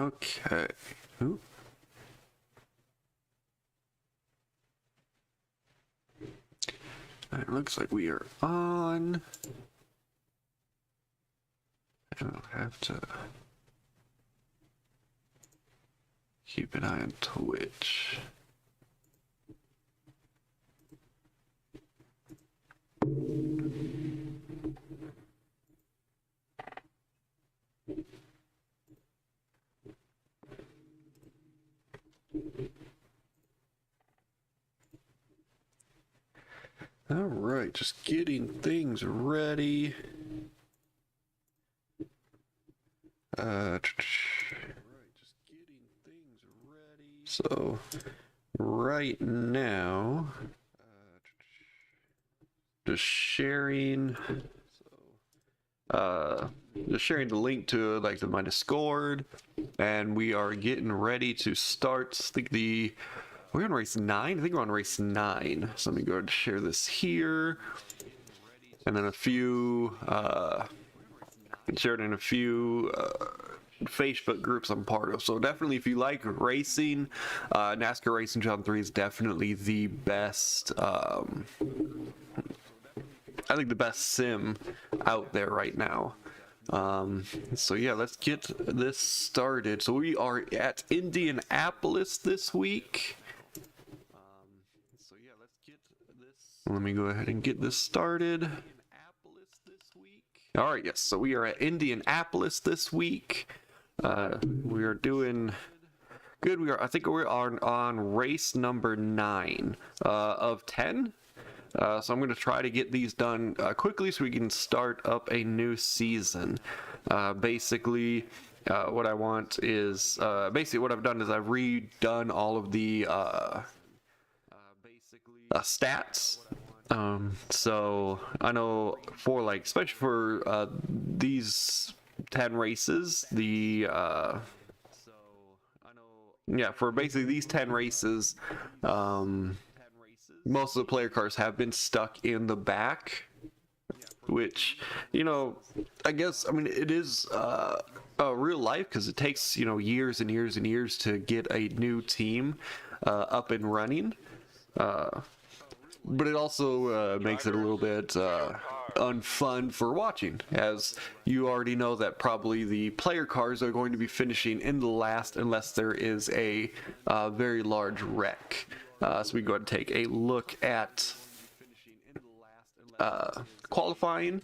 Okay. Ooh. It looks like we are on. I don't have to keep an eye on Twitch. All right, just getting things ready. So right now, just sharing the link to like my Discord, and we are getting ready to start. I think we're on race 9. I think we're on race 9. So let me go ahead and share this here, and then a few shared in a few Facebook groups I'm part of. So definitely, if you like racing, NASCAR Racing 2003 is definitely the best. I think the best sim out there right now. So yeah, let's get this started. So we are at Indianapolis this week. Let me go ahead and get this started. All right, yes. So we are at Indianapolis this week. We are doing good. I think we're on race number 9 of 10. So I'm going to try to get these done quickly so we can start up a new season. Basically, what I want is basically what I've done is I've redone all of the stats. So I know for like, especially for these 10 races, for basically these 10 races, most of the player cars have been stuck in the back, which, I guess, I mean, it is real life, because it takes, years and years and years to get a new team up and running. But it also makes it a little bit unfun for watching, as you already know that probably the player cars are going to be finishing in the last unless there is a very large wreck. So we go ahead and take a look at qualifying.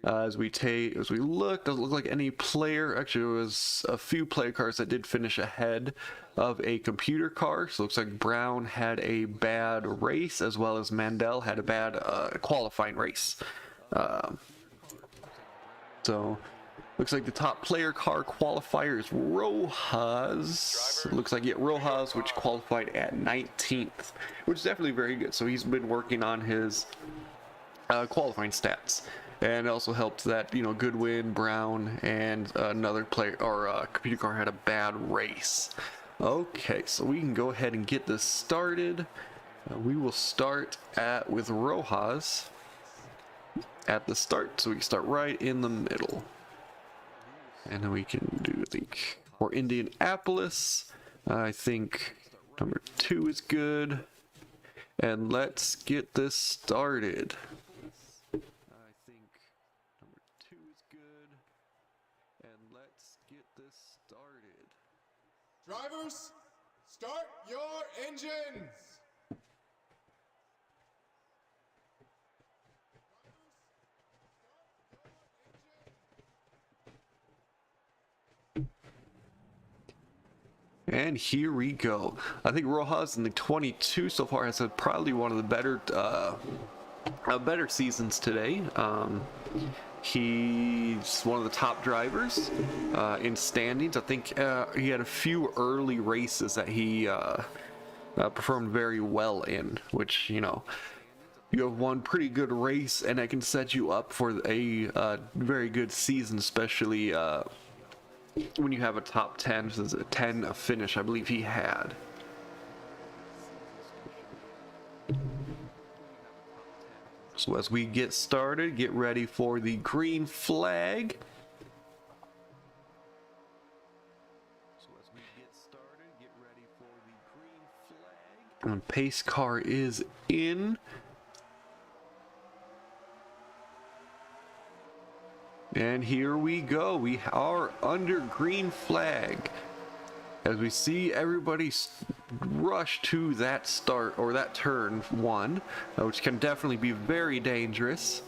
As we look, doesn't look like any player. Actually, there was a few player cars that did finish ahead of a computer car. So it looks like Brown had a bad race, as well as Mandel had a bad qualifying race. So looks like the top player car qualifier is Rojas. It looks like Rojas, which qualified at 19th, which is definitely very good. So he's been working on his qualifying stats. And it also helped that, Goodwin, Brown, and another player or computer car had a bad race. Okay, so we can go ahead and get this started. We will start with Rojas at the start, so we can start right in the middle. And then we can do, I think, for Indianapolis, I think number 2 is good. And let's get this started. Drivers, start your engines! And here we go. I think Rojas in the 22 so far has had probably one of the better seasons today. He's one of the top drivers in standings. I think he had a few early races that he performed very well in, which, you have one pretty good race and that can set you up for a very good season, especially when you have a top 10. So it's a 10 finish, I believe he had. So as we get started, get ready for the green flag. So as And pace car is in. And here we go. We are under green flag. As we see everybody rush to that start, or that turn one, which can definitely be very dangerous,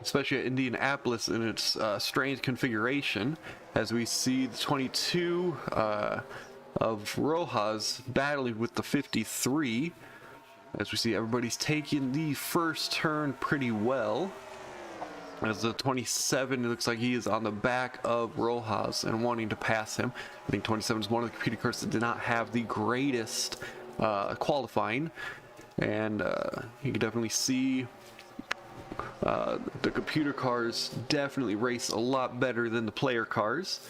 especially at Indianapolis in its strange configuration. As we see the 22 of Rojas battling with the 53. As we see everybody's taking the first turn pretty well. As the 27, it looks like he is on the back of Rojas and wanting to pass him. I think 27 is one of the computer cars that did not have the greatest qualifying. And you can definitely see the computer cars definitely race a lot better than the player cars.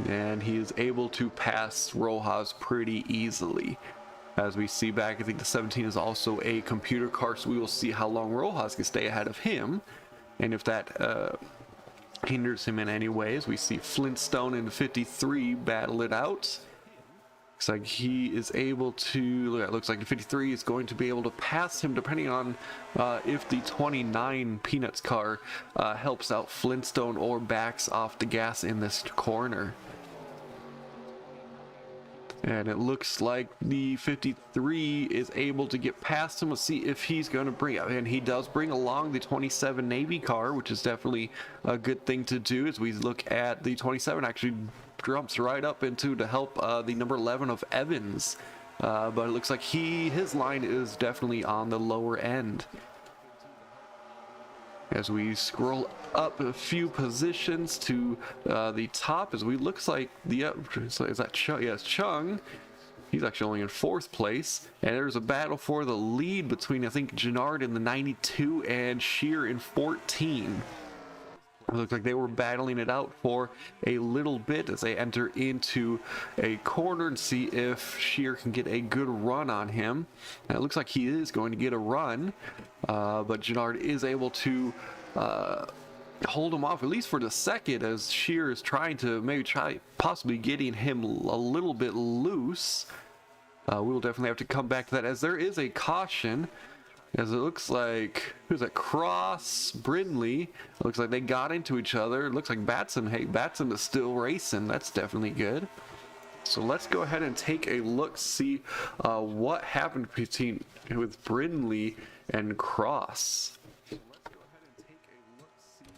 And he is able to pass Rojas pretty easily. As we see back, I think the 17 is also a computer car, so we will see how long Rojas can stay ahead of him. And if that hinders him in any ways, we see Flintstone and the 53 battle it out. Looks like he is able to, it looks like the 53 is going to be able to pass him depending on if the 29 Peanuts car helps out Flintstone or backs off the gas in this corner. And it looks like the 53 is able to get past him. Let's see if he's going to bring, and he does bring along the 27 Navy car, which is definitely a good thing to do. As we look at the 27 actually jumps right up into to help the number 11 of Evans. But it looks like his line is definitely on the lower end. As we scroll up a few positions to the top, as we looks like the is that Chung? Yes, Chung. He's actually only in 4th place, and there's a battle for the lead between I think Gennard in the 92 and Shear in 14. It looks like they were battling it out for a little bit as they enter into a corner and see if Shear can get a good run on him. And it looks like he is going to get a run, but Gennard is able to hold him off, at least for the second, as Shear is trying to possibly getting him a little bit loose. We will definitely have to come back to that, as there is a caution. As it looks like, who's that? Cross, Brindley. It looks like they got into each other. It looks like Batson. Hey, Batson is still racing. That's definitely good. So let's go ahead and take a look, see what happened with Brindley and Cross.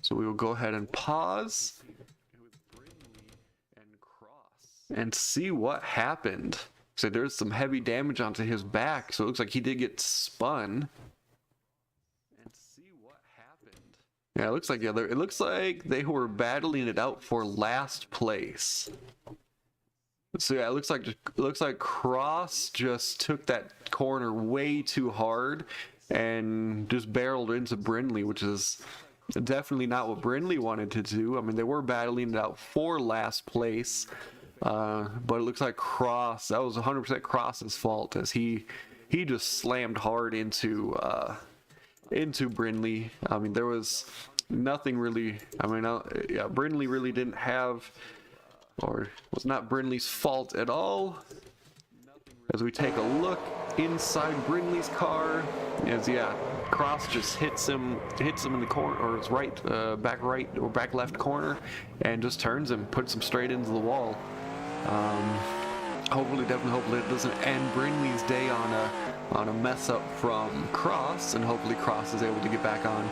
So we will go ahead and pause and see what happened. So there's some heavy damage onto his back, so it looks like he did get spun. Yeah, it looks like they were battling it out for last place. So yeah, it looks like Cross just took that corner way too hard and just barreled into Brindley, which is definitely not what Brindley wanted to do. I mean, they were battling it out for last place, but it looks like Cross, that was 100% Cross's fault, as he just slammed hard into Brindley. I mean, there was nothing really, I mean, yeah, Brindley really didn't have, or was not Brindley's fault at all. As we take a look inside Brindley's car, as yeah, Cross just hits him in the corner, or his back right or back left corner, and just turns him, puts him straight into the wall. Hopefully it doesn't end Brindley's day on a mess up from Cross, and hopefully Cross is able to get back on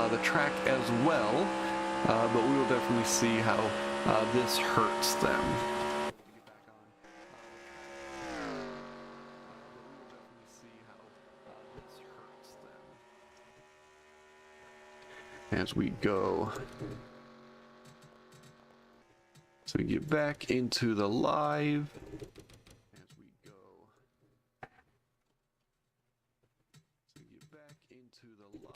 the track as well. But we will definitely see how this hurts them. As we go, so we get back into the live. As we go, so we get back into the live.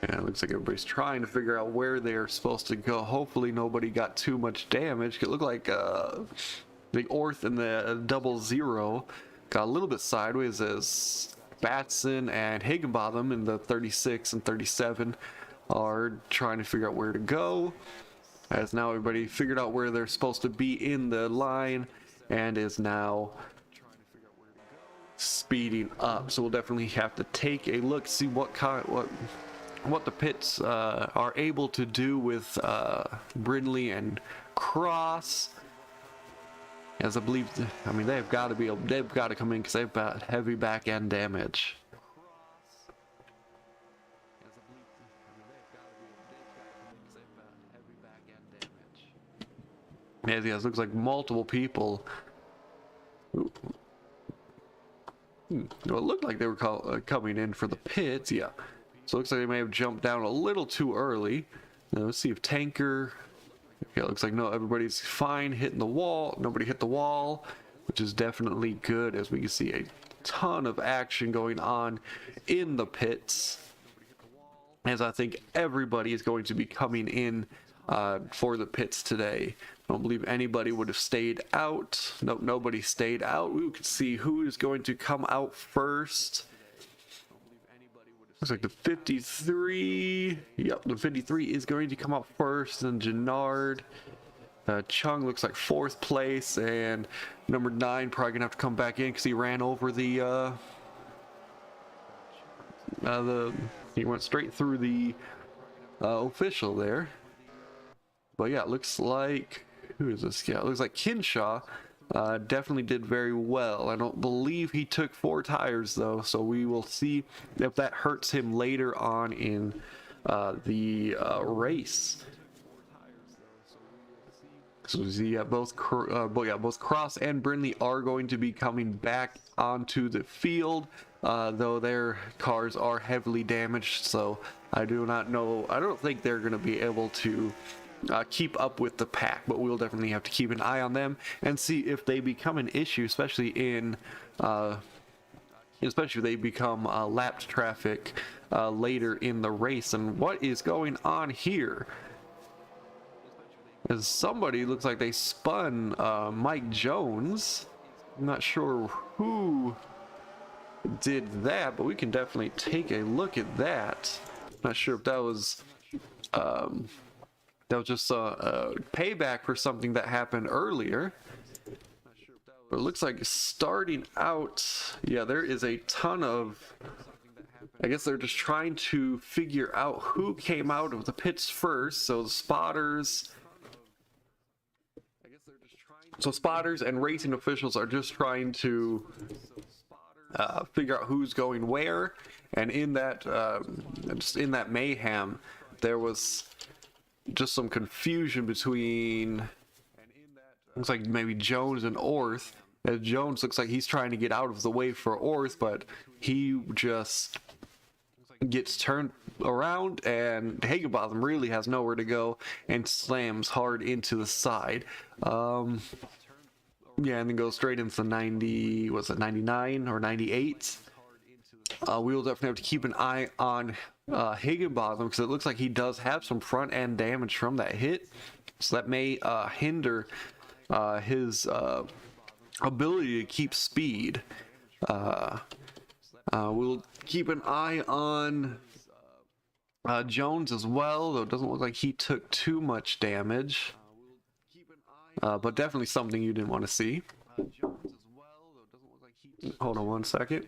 Yeah, it looks like everybody's trying to figure out where they're supposed to go. Hopefully nobody got too much damage. It looked like the Orth and the 00 got a little bit sideways as Batson and Higginbotham in the 36 and 37 are trying to figure out where to go, as now everybody figured out where they're supposed to be in the line and is now speeding up. So we'll definitely have to take a look, see what the pits are able to do with Brindley and Cross, as I believe, I mean, they've got to come in because they've got heavy back end damage. Yeah, it looks like multiple people. Ooh. Well, it looked like they were coming in for the pits, yeah. So it looks like they may have jumped down a little too early. Now, let's see if Tanker... Okay, it looks like no, everybody's fine hitting the wall. Nobody hit the wall, which is definitely good, as we can see a ton of action going on in the pits. As I think everybody is going to be coming in for the pits today. I don't believe anybody would have stayed out. Nope, nobody stayed out. We can see who is going to come out first. Looks like the 53. Yep, the 53 is going to come out first. And Gennard. Chung looks like fourth place. And number 9 probably going to have to come back in because he ran over the he went straight through the official there. But yeah, it looks like, who is this? Yeah, it looks like Kinshaw definitely did very well. I don't believe he took 4 tires though, so we will see if that hurts him later on in the race. So yeah, both Cross and Brindley are going to be coming back onto the field, though their cars are heavily damaged. So I don't think they're going to be able to keep up with the pack, but we'll definitely have to keep an eye on them and see if they become an issue, especially if they become lapped traffic later in the race. And what is going on here? As somebody looks like they spun Mike Jones. I'm not sure who did that, but we can definitely take a look at that. Not sure if that was just a payback for something that happened earlier. But it looks like starting out, yeah, there is a ton of, I guess they're just trying to figure out who came out of the pits first. So the spotters and racing officials are just trying to figure out who's going where. And in that, just in that mayhem, there was just some confusion between, looks like maybe Jones and Orth. As Jones looks like he's trying to get out of the way for Orth, but he just gets turned around, and Higginbotham really has nowhere to go and slams hard into the side. Yeah, and then goes straight into the 90, was it 99 or 98? We will definitely have to keep an eye on Higginbotham, because it looks like he does have some front end damage from that hit, so that may hinder his ability to keep speed. We'll keep an eye on Jones as well, though it doesn't look like he took too much damage, but definitely something you didn't want to see. Hold on one second.